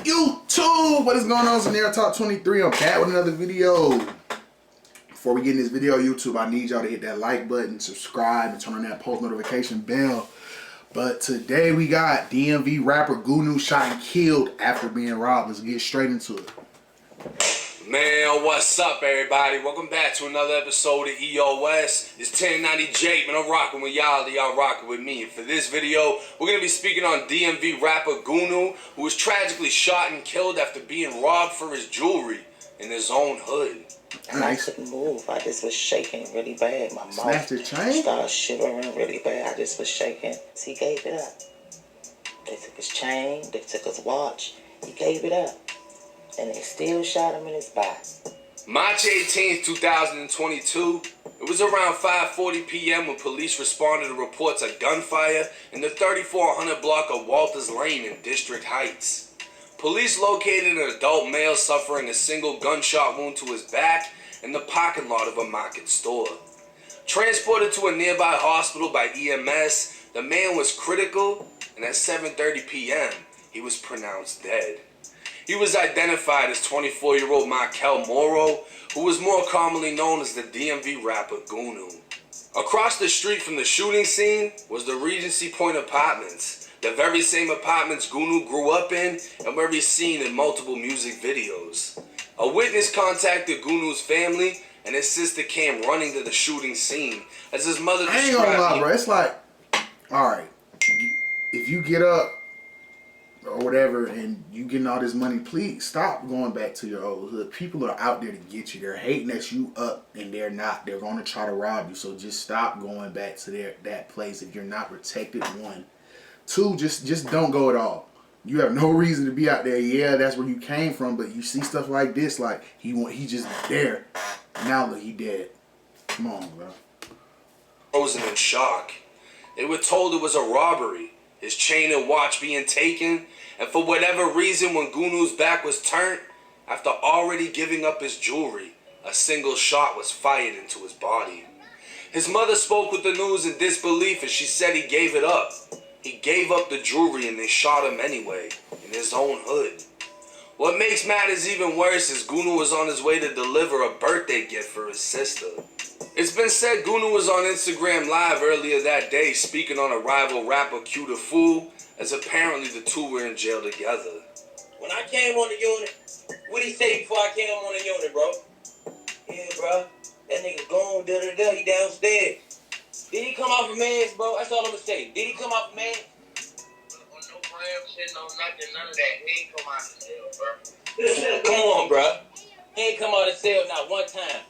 YouTube, what is going on? It's Nair Talk 23. I'm back with another video. Before we get in this video, YouTube, I need y'all to hit that like button, subscribe, and turn on that post notification bell. But today we got DMV rapper GOONEW shot and killed after being robbed. Let's get straight into it. Man, what's up, everybody? Welcome back to another episode of EOS. It's 1090 Jake, man. I'm rocking with y'all. Y'all rocking with me. And for this video, we're going to be speaking on DMV rapper GOONEW, who was tragically shot and killed after being robbed for his jewelry in his own hood. And I couldn't move. I just was shaking really bad. My mouth chain? started shivering really bad. I just was shaking. He gave it up. They took his chain. They took his watch. He gave it up. And they still shot him in his back. March 18th, 2022. It was around 5:40 p.m. when police responded to reports of gunfire in the 3400 block of Walters Lane in District Heights. Police located an adult male suffering a single gunshot wound to his back in the parking lot of a market store. Transported to a nearby hospital by EMS, the man was critical, and at 7:30 p.m., he was pronounced dead. He was identified as 24-year-old Markel Morrow, who was more commonly known as the DMV rapper GOONEW. Across the street from the shooting scene was the Regency Point Apartments, the very same apartments GOONEW grew up in and where he's seen in multiple music videos. A witness contacted GOONEW's family, and his sister came running to the shooting scene as his mother described. I ain't gonna lie, bro. It's like, alright, if you get up or whatever and you getting all this money, please stop going back to your old hood. People are out there to get you. They're hating that you up and they're not. They're going to try to rob you. So just stop going back to that place if you're not protected. One. Two, just don't go at all. You have no reason to be out there. Yeah, that's where you came from, but you see stuff like this, like he just there. Now look, he dead. Come on, bro. Frozen in shock. They were told it was a robbery, his chain and watch being taken, and for whatever reason, when GOONEW's back was turned, after already giving up his jewelry, a single shot was fired into his body. His mother spoke with the news in disbelief as she said he gave it up. He gave up the jewelry and they shot him anyway, in his own hood. What makes matters even worse is GOONEW was on his way to deliver a birthday gift for his sister. It's been said GOONEW was on Instagram Live earlier that day speaking on a rival rapper, Q the Fool, as apparently the two were in jail together. When I came on the unit, what he say before I came on the unit, bro? Yeah, bro, that nigga gone, da-da-da, he downstairs. Did he come off a man's, bro? That's all I'm gonna say. Did he come off a man? No gram shit, no nothing, none of that. He ain't come out of jail, bro. Come on, bro. He ain't come out of cell not one time.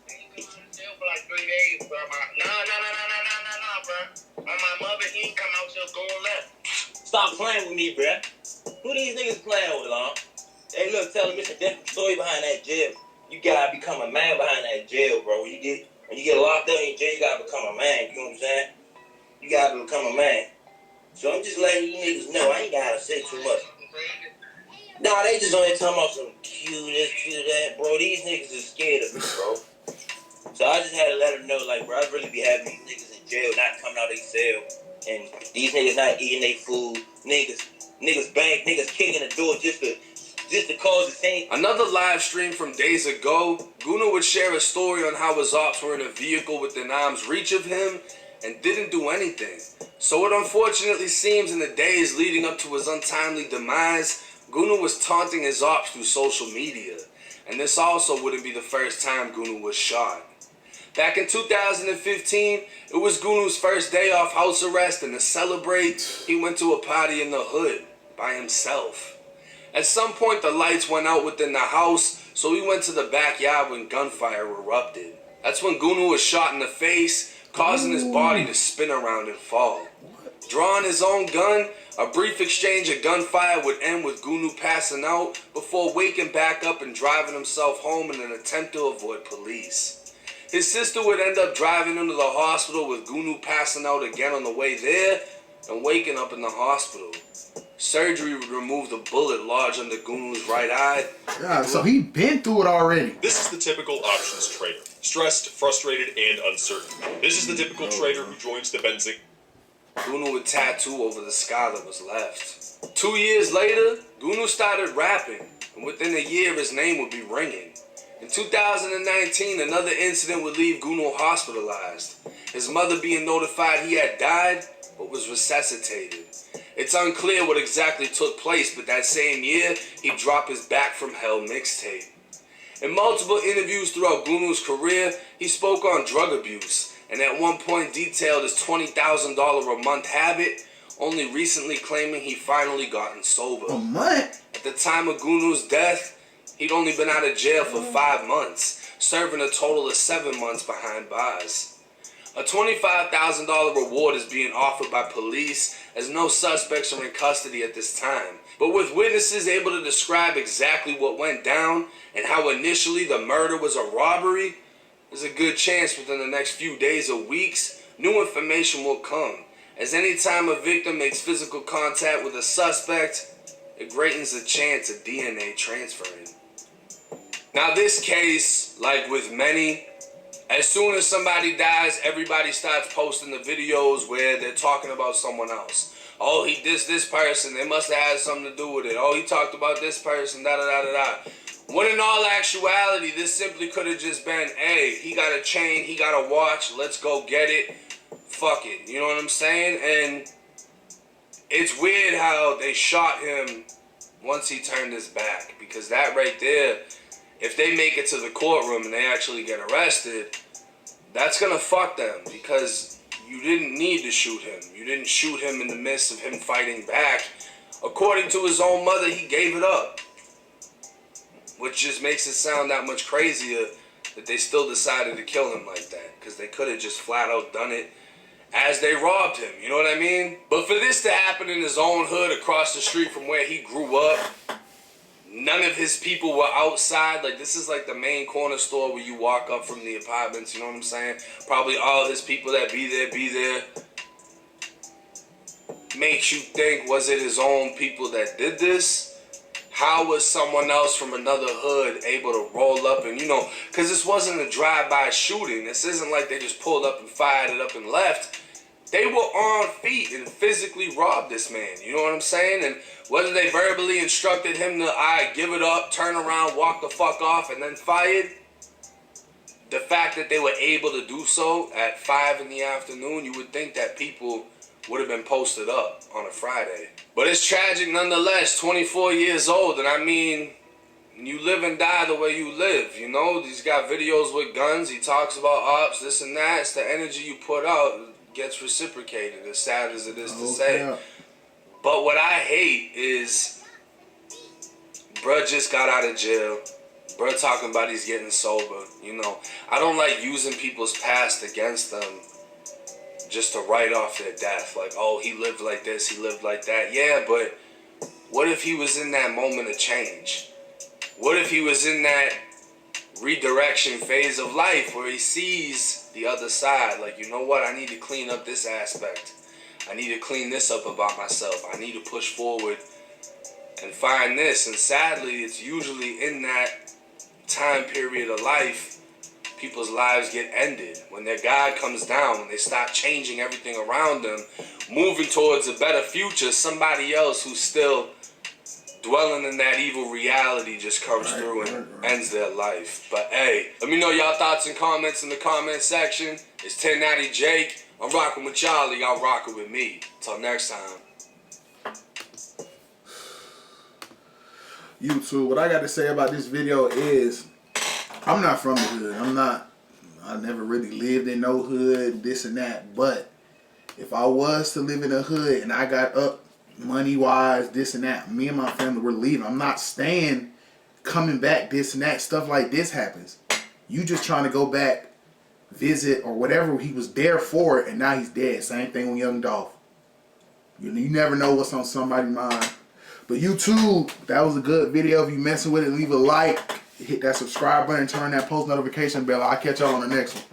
He was in jail for like 3 days, bro. Nah, bro. On my mother, he ain't come out till going left. Stop playing with me, bro. Who these niggas playing with, Lon? Hey, look, tell them it's a different story behind that jail. You gotta become a man behind that jail, bro. When you get locked up in jail, you gotta become a man. You know what I'm saying? You gotta become a man. So I'm just letting you niggas know. I ain't gotta say too much. Nah, they just on here talking about some cute this, cute that. Bro, these niggas is scared of me, bro. So I just had to let them know, like, bro, I'd really be having these niggas in jail, not coming out of their cell. And these niggas not eating their food. Niggas kicking the door just to cause the scene. Another live stream from days ago, GOONEW would share a story on how his ops were in a vehicle within arm's reach of him and didn't do anything. So it unfortunately seems in the days leading up to his untimely demise, GOONEW was taunting his ops through social media. And this also wouldn't be the first time GOONEW was shot. Back in 2015, it was GOONEW's first day off house arrest, and to celebrate, he went to a party in the hood by himself. At some point, the lights went out within the house, so he went to the backyard when gunfire erupted. That's when GOONEW was shot in the face, causing his body to spin around and fall. Drawing his own gun, a brief exchange of gunfire would end with GOONEW passing out before waking back up and driving himself home in an attempt to avoid police. His sister would end up driving him to the hospital with GOONEW passing out again on the way there and waking up in the hospital. Surgery would remove the bullet lodged under GOONEW's right eye. Yeah, so he been through it already. This is the typical options trader. Stressed, frustrated, and uncertain. This is the typical trader who joins the Benzing. GOONEW would tattoo over the scar that was left. 2 years later, GOONEW started rapping, and within a year his name would be ringing. In 2019, another incident would leave GOONEW hospitalized, his mother being notified he had died but was resuscitated. It's unclear what exactly took place, but that same year, he dropped his Back from Hell mixtape. In multiple interviews throughout GOONEW's career, he spoke on drug abuse, and at one point detailed his $20,000 a month habit, only recently claiming he finally gotten sober. A month? At the time of GOONEW's death, he'd only been out of jail for 5 months, serving a total of 7 months behind bars. A $25,000 reward is being offered by police as no suspects are in custody at this time. But with witnesses able to describe exactly what went down and how initially the murder was a robbery, there's a good chance within the next few days or weeks, new information will come. As any time a victim makes physical contact with a suspect, it greatens the chance of DNA transferring. Now this case, like with many, as soon as somebody dies, everybody starts posting the videos where they're talking about someone else. Oh, he dissed this person, they must have had something to do with it. Oh, he talked about this person, da-da-da-da-da. When in all actuality, this simply could have just been, hey, he got a chain, he got a watch, let's go get it. Fuck it, you know what I'm saying? And it's weird how they shot him once he turned his back. Because that right there, if they make it to the courtroom and they actually get arrested, that's gonna fuck them, because you didn't need to shoot him. You didn't shoot him in the midst of him fighting back. According to his own mother, he gave it up. Which just makes it sound that much crazier that they still decided to kill him like that, because they could have just flat out done it as they robbed him, you know what I mean? But for this to happen in his own hood across the street from where he grew up, none of his people were outside. Like, this is like the main corner store where you walk up from the apartments, you know what I'm saying? Probably all his people that be there. Makes you think, was it his own people that did this? How was someone else from another hood able to roll up and, you know, because this wasn't a drive-by shooting. This isn't like they just pulled up and fired it up and left. They were on feet and physically robbed this man, you know what I'm saying? And whether they verbally instructed him to, give it up, turn around, walk the fuck off, and then fired, the fact that they were able to do so at 5 in the afternoon, you would think that people would have been posted up on a Friday. But it's tragic nonetheless, 24 years old, and I mean, you live and die the way you live, you know? He's got videos with guns, he talks about ops, this and that. It's the energy you put out gets reciprocated, as sad as it is to say. Yeah. But what I hate is, bruh just got out of jail. Bruh talking about he's getting sober, you know. I don't like using people's past against them just to write off their death. Like, oh, he lived like this, he lived like that. Yeah, but what if he was in that moment of change? What if he was in that redirection phase of life where he sees the other side? Like, you know what? I need to clean up this aspect. I need to clean this up about myself. I need to push forward and find this. And sadly, it's usually in that time period of life people's lives get ended. When their guard comes down, when they stop changing everything around them, moving towards a better future, somebody else who's still dwelling in that evil reality just comes through and ends their life. But hey, let me know y'all thoughts and comments in the comment section. It's 1090 Jake. I'm rocking with y'all. Y'all rocking with me. Till next time. YouTube, what I got to say about this video is, I'm not from the hood. I never really lived in no hood, this and that. But if I was to live in a hood and I got up money-wise, this and that, me and my family were leaving. I'm not staying, coming back, this and that. Stuff like this happens. You just trying to go back, visit, or whatever. He was there for it, and now he's dead. Same thing with Young Dolph. You never know what's on somebody's mind. But YouTube, that was a good video. If you messing with it, leave a like. Hit that subscribe button, turn that post notification bell. I'll catch y'all on the next one.